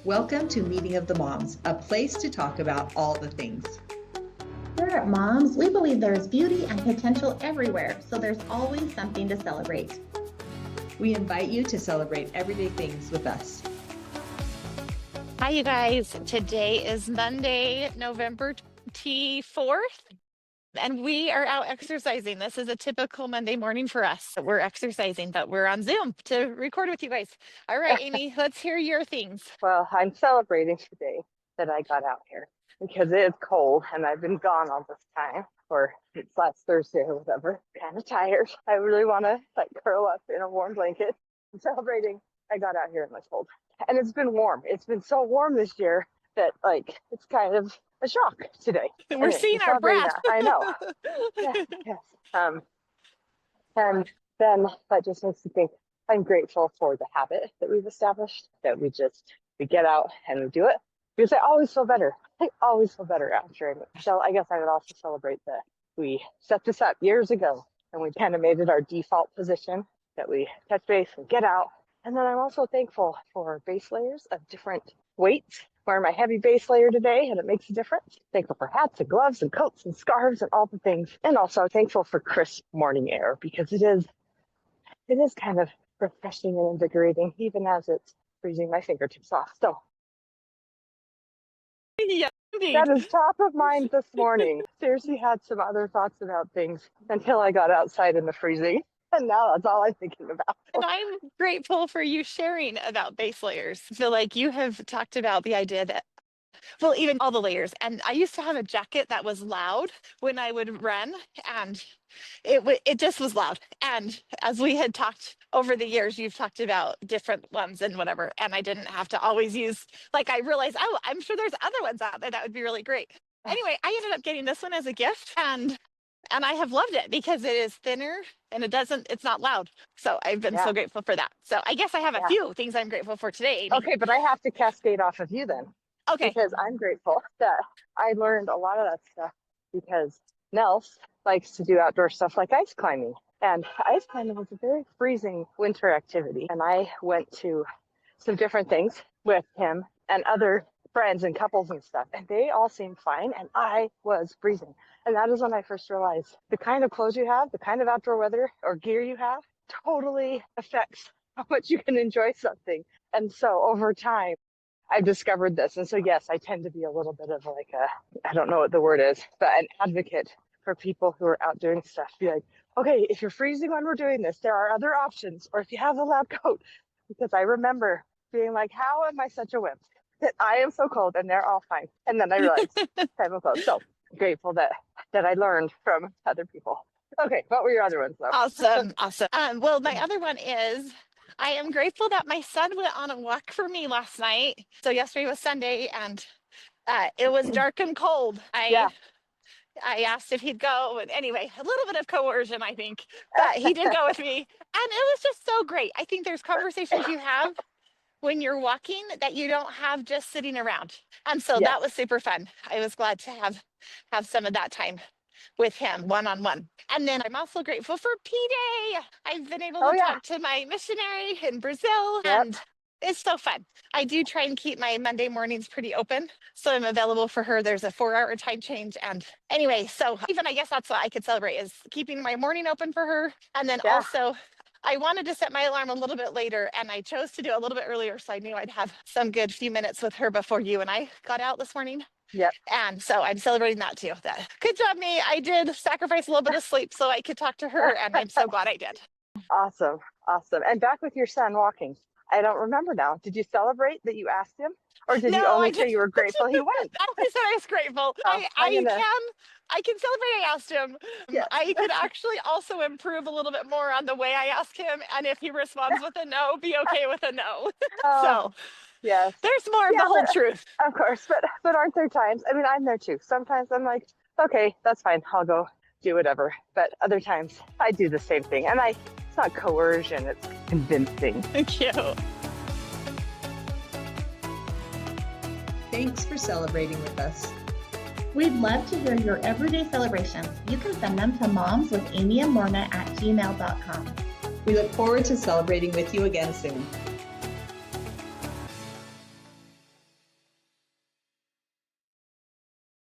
Welcome to Meeting of the Moms, a place to talk about all the things. Here at Moms, we believe there is beauty and potential everywhere, so there's always something to celebrate. We invite you to celebrate everyday things with us. Hi, you guys. Today is Monday, November 24th, and we are out exercising. This is a typical Monday morning for us. We're exercising, but we're on Zoom to record with you guys. All right, Amy, let's hear your things. Well, I'm celebrating today that I got out here because it is cold and I've been gone all this time, or it's last Thursday or whatever. Kind of tired. I really want to curl up in a warm blanket. I'm celebrating I got out here in the cold. And it's been warm. It's been so warm this year that it's kind of a shock today. We're seeing our breath. I know. Yes. And then that just makes me think I'm grateful for the habit that we've established, that we get out and we do it. Because I always feel better. I always feel better after it. So I guess I would also celebrate that we set this up years ago and we kind of made it our default position that we touch base and get out. And then I'm also thankful for base layers of different weights. Wearing my heavy base layer today and it makes a difference. Thankful for hats and gloves and coats and scarves and all the things. And also thankful for crisp morning air because it is kind of refreshing and invigorating even as it's freezing my fingertips off. So Yeah, indeed. that is top of mind this morning. Seriously had some other thoughts about things until I got outside in the freezing. And now that's all I'm thinking about. And I'm grateful for you sharing about base layers. I feel like you have talked about the idea that, well, even all the layers. And I used to have a jacket that was loud when I would run, and it just was loud. And as we had talked over the years, you've talked about different ones and whatever. And I didn't have to always use, I realized, oh, I'm sure there's other ones out there that would be really great. Anyway, I ended up getting this one as a gift, and I have loved it because it is thinner and it's not loud. So I've been so grateful for that. So I guess I have a few things I'm grateful for today, Amy. Okay, but I have to cascade off of you then. Okay. Because I'm grateful that I learned a lot of that stuff because Nels likes to do outdoor stuff like ice climbing. And ice climbing was a very freezing winter activity. And I went to some different things with him and other friends and couples and stuff, and they all seemed fine, and I was freezing. And that is when I first realized the kind of clothes you have, the kind of outdoor weather or gear you have totally affects how much you can enjoy something. And so over time, I've discovered this. And so, yes, I tend to be a little bit of I don't know what the word is, but an advocate for people who are out doing stuff. Be like, okay, if you're freezing when we're doing this, there are other options, or if you have a loud coat, because I remember being like, how am I such a wimp? That I am so cold and they're all fine. And then I realized I'm cold. So grateful that I learned from other people. Okay, what were your other ones though? Awesome. Well, my other one is I am grateful that my son went on a walk for me last night. So yesterday was Sunday and it was dark and cold. I asked if he'd go, and anyway, a little bit of coercion, I think, but he did go with me, and it was just so great. I think there's conversations you have when you're walking that you don't have just sitting around. And so that was super fun. I was glad to have some of that time with him one-on-one. And then I'm also grateful for P-Day. I've been able to talk to my missionary in Brazil, and it's so fun. I do try and keep my Monday mornings pretty open, so I'm available for her. There's a 4-hour time change. And anyway, so even I guess that's what I could celebrate, is keeping my morning open for her. And then also I wanted to set my alarm a little bit later, and I chose to do a little bit earlier, so I knew I'd have some good few minutes with her before you and I got out this morning. Yep. And so I'm celebrating that too. Good job, me. I did sacrifice a little bit of sleep so I could talk to her, and I'm so glad I did. Awesome. And back with your son walking. I don't remember now. Did you celebrate that you asked him? Or did you only say you were grateful he went? I only said I was grateful. I can celebrate I asked him. Yes. I could actually also improve a little bit more on the way I ask him. And if he responds with a no, be okay with a no. So yes, there's more of the whole truth. Of course, but aren't there times? I mean, I'm there too. Sometimes I'm like, okay, that's fine. I'll go do whatever. But other times I do the same thing. And it's not coercion, it's convincing. Thank you. Thanks for celebrating with us. We'd love to hear your everyday celebrations. You can send them to momswithamyandlorna@gmail.com. We look forward to celebrating with you again soon.